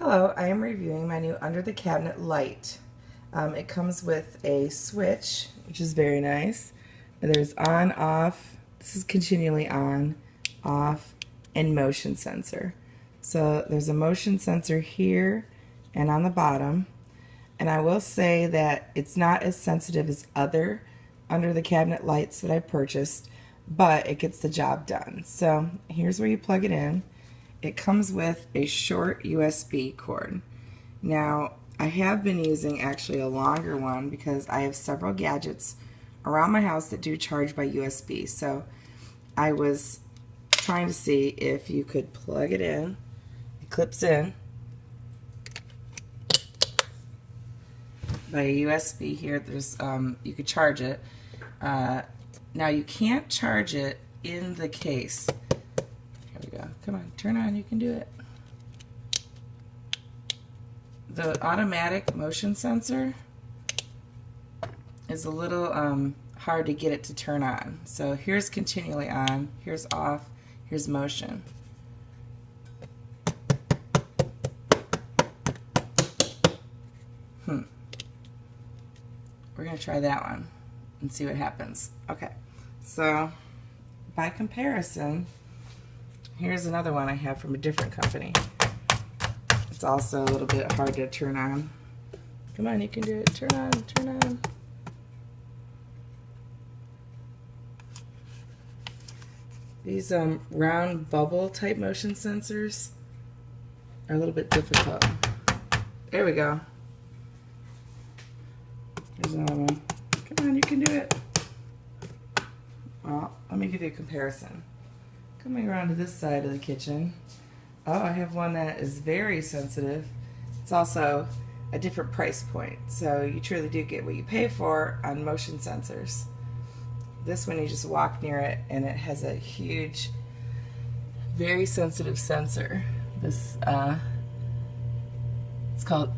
Hello, I am reviewing my new under the cabinet light. It comes with a switch, which is very nice. There's on, off, this is continually on, off, and motion sensor. So there's a motion sensor here and on the bottom. And I will say that it's not as sensitive as other under the cabinet lights that I've purchased, but it gets the job done. So here's where you plug it in. It comes with a short USB cord. Now, I have been using actually a longer one because I have several gadgets around my house that do charge by USB. So I was trying to see if you could plug it in. It clips in by a USB here. There's you could charge it. Now you can't charge it in the case. Here we go. Come on, turn on. You can do it. The automatic motion sensor is a little hard to get it to turn on. So here's continually on, here's off, here's motion. We're going to try that one and see what happens. Okay, so by comparison, here's another one I have from a different company. It's also a little bit hard to turn on. Come on, you can do it. Turn on, turn on. These round bubble type motion sensors are a little bit difficult. There we go. Here's another one. Come on, you can do it. Well, let me give you a comparison. Coming around to this side of the kitchen. Oh, I have one that is very sensitive. It's also a different price point, so you truly do get what you pay for on motion sensors. This one, you just walk near it and it has a huge, very sensitive sensor. This it's called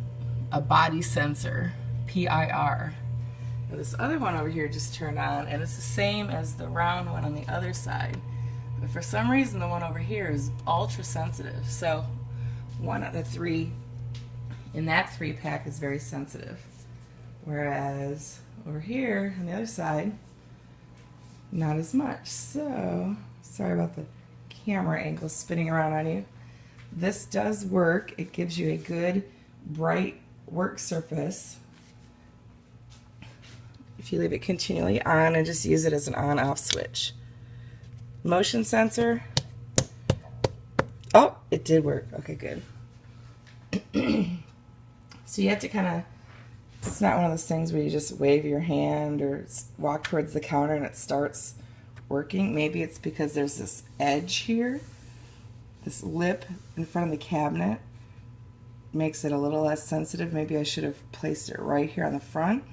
a body sensor, PIR. Now, this other one over here just turned on, and it's the same as the round one on the other side. But for some reason, the one over here is ultra sensitive. So 1 out of 3 in that 3-pack is very sensitive. Whereas over here on the other side, not as much. So sorry about the camera angle spinning around on you. This does work. It gives you a good bright work surface if you leave it continually on and just use it as an on-off switch. Motion sensor. Oh, it did work. Okay, good. So you have to kind of, it's not one of those things where you just wave your hand or walk towards the counter and it starts working. Maybe it's because there's this edge here, this lip in front of the cabinet makes it a little less sensitive. Maybe I should have placed it right here on the front.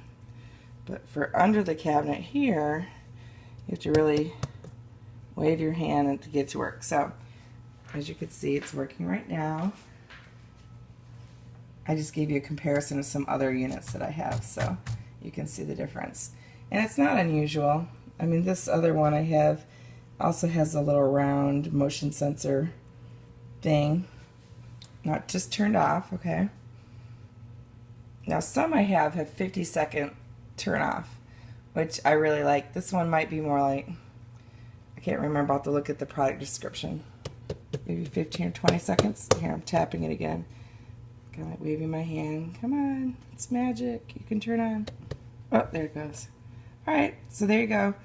But for under the cabinet here, you have to really wave your hand and to get it to work. So as you can see, it's working right now. I just gave you a comparison of some other units that I have so you can see the difference. And it's not unusual. I mean, this other one I have also has a little round motion sensor thing. Not just turned off, okay? Now some I have 50-second turn off, which I really like. This one might be more like, I can't remember, I'll have to look at the product description. Maybe 15 or 20 seconds. Here, I'm tapping it again. Kind of like waving my hand. Come on, it's magic. You can turn on. Oh, there it goes. Alright, so there you go.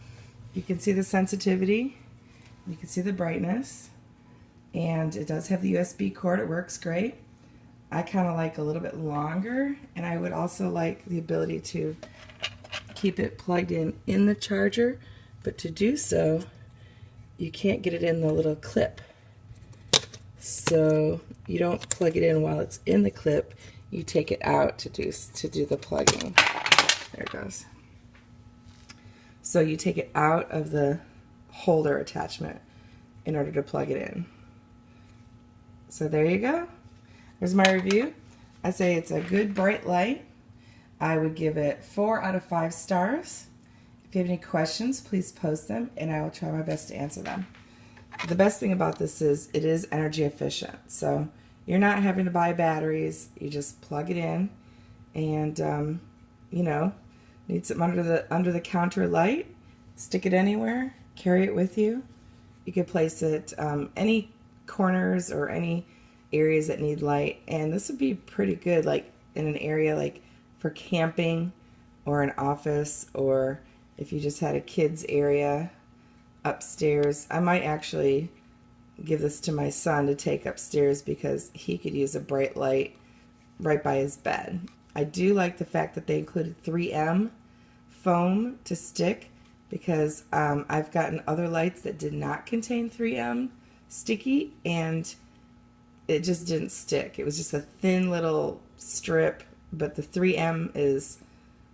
You can see the sensitivity. You can see the brightness. And it does have the USB cord. It works great. I kind of like a little bit longer, and I would also like the ability to keep it plugged in the charger, but to do so, you can't get it in the little clip. So you don't plug it in while it's in the clip. You take it out to do the plugging. There it goes. So you take it out of the holder attachment in order to plug it in. So there you go. There's my review. I say it's a good bright light. I would give it 4 out of 5 stars. If you have any questions, please post them and I will try my best to answer them. The best thing about this is it is energy efficient. So you're not having to buy batteries. You just plug it in, and you know, need some under the counter light, stick it anywhere, carry it with you. You could place it any corners or any areas that need light, and this would be pretty good like in an area like for camping or an office, or if you just had a kids area upstairs. I might actually give this to my son to take upstairs because he could use a bright light right by his bed. I do like the fact that they included 3M foam to stick, because I've gotten other lights that did not contain 3M sticky and it just didn't stick. It was just a thin little strip, but the 3M is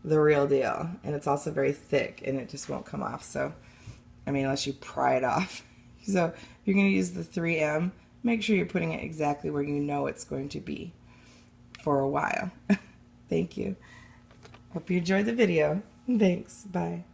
the real deal, and it's also very thick and it just won't come off. So I mean, unless you pry it off. So if you're going to use the 3M, make sure you're putting it exactly where you know it's going to be for a while. Thank you. Hope you enjoyed the video. Thanks. Bye.